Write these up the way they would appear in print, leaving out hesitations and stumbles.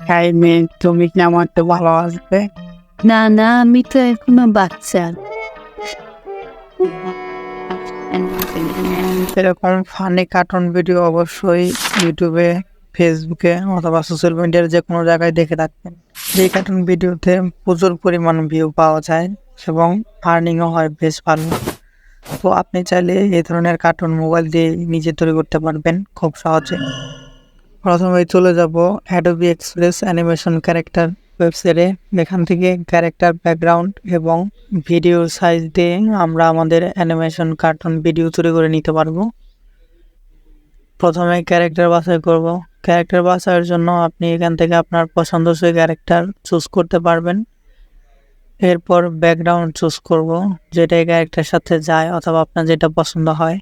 হ্যাঁ মেয়ে, তুমি কি আমার তো ভালো আসবে? না না, আমি তো এখনো বাচ্চা। এরকম ফানি কার্টুন ভিডিও অবশ্যই ইউটিউবে, ফেসবুকে অথবা সোশ্যাল মিডিয়ার যে কোনো জায়গায় দেখে থাকবেন। এই কার্টুন ভিডিওতে প্রচুর পরিমাণ ভিউ পাওয়া যায় এবং আর্নিংও হয় বেশ ভালো। তো আপনি চাইলে এই ধরনের কার্টুন মোবাইল দিয়ে নিজে তৈরি করতে পারবেন খুব সহজে। প্রথমে চলে যাব অ্যাডোবি এক্সপ্রেস অ্যানিমেশন ক্যারেক্টার ওয়েবসাইটে। এখান থেকে ক্যারেক্টার ব্যাকগ্রাউন্ড এবং ভিডিও সাইজ দিয়ে আমরা আমাদের অ্যানিমেশন কার্টুন ভিডিও তৈরি করে নিতে পারবো। প্রথমে ক্যারেক্টার বাছাই করব। ক্যারেক্টার বাছাইয়ের জন্য আপনি এখান থেকে আপনার পছন্দসই ক্যারেক্টার চুজ করতে পারবেন। এরপর ব্যাকগ্রাউন্ড চুজ করব, যেটা এই ক্যারেক্টারের সাথে যায় অথবা আপনার যেটা পছন্দ হয়।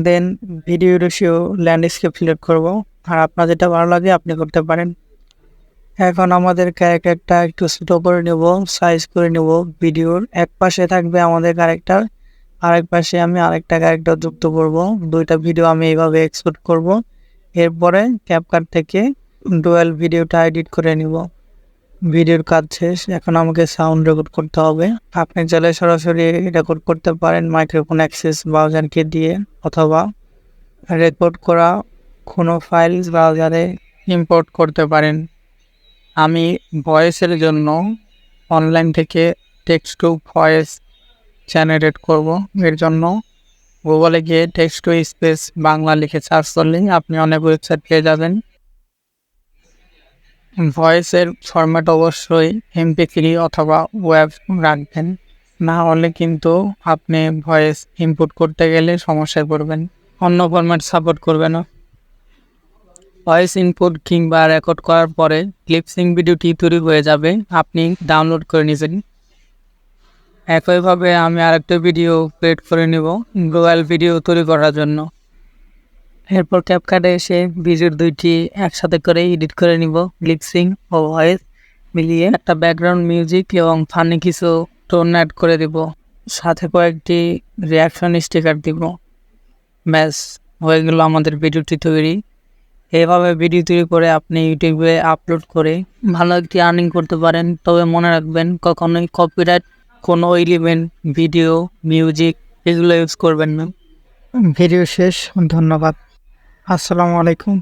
দেন ভিডিও রেশিও ল্যান্ডস্কেপ সিলেক্ট করব, আর আপনার যেটা ভালো লাগে আপনি করতে পারেন। এখন আমাদের ক্যারেক্টারটা একটু ছোট করে নেব, সাইজ করে নেব। ভিডিওর এক পাশে থাকবে আমাদের ক্যারেক্টার, আরেক পাশে আমি আরেকটা ক্যারেক্টার যুক্ত করব। দুইটা ভিডিও আমি এইভাবে এক্সপোর্ট করব। এরপরে ক্যাপকাট থেকে ডুয়াল ভিডিওটা এডিট করে নিব। ভিডিওর কাজ শেষ, এখন আমাকে সাউন্ড রেকর্ড করতে হবে। আপনি চাইলে সরাসরি রেকর্ড করতে পারেন মাইক্রোফোন অ্যাক্সেস ব্রাউজারকে দিয়ে, অথবা রেকর্ড করা কোনো ফাইল ব্রাউজারে ইম্পোর্ট করতে পারেন। আমি ভয়েসের জন্য অনলাইন থেকে টেক্সট টু ভয়েস জেনারেট করব। এর জন্য গুগলে গিয়ে টেক্সট টু স্পেস বাংলা লিখে সার্চ করলেই আপনি অনেক ওয়েবসাইট পেয়ে যাবেন। ভয়েসের ফরম্যাট অবশ্যই MP3 অথবা ওয়েব রাখবেন, না হলে কিন্তু আপনি ভয়েস ইনপুট করতে গেলে সমস্যায় পড়বেন। অন্য ফরম্যাট সাপোর্ট করবে না। ভয়েস ইনপুট কিংবা রেকর্ড করার পরে ক্লিপসিং ভিডিওটি তৈরি হয়ে যাবে, আপনি ডাউনলোড করে নেবেন। একইভাবে আমি আরেকটা ভিডিও ক্রিয়েট করে নেব গ্লোবাল ভিডিও তৈরি করার জন্য। এরপর ক্যাপকাটে এসে ভিডিওর দুইটি একসাথে করে এডিট করে নিব, লিপসিং ও ভয়েস মিলিয়ে একটা ব্যাকগ্রাউন্ড মিউজিক এবং ফানি কিছু টোন অ্যাড করে দিব, সাথে কয়েকটি রিয়াকশন স্টিকার দিব। ব্যাস, হয়ে গেল আমাদের ভিডিওটি তৈরি। এইভাবে ভিডিও তৈরি করে আপনি ইউটিউবে আপলোড করে ভালো একটি আর্নিং করতে পারেন। তবে মনে রাখবেন, কখনোই কপিরাইট কোনো এলিমেন্ট, ভিডিও, মিউজিক এগুলো ইউজ করবেন না। ভিডিও শেষ, ধন্যবাদ। আসসালামু আলাইকুম।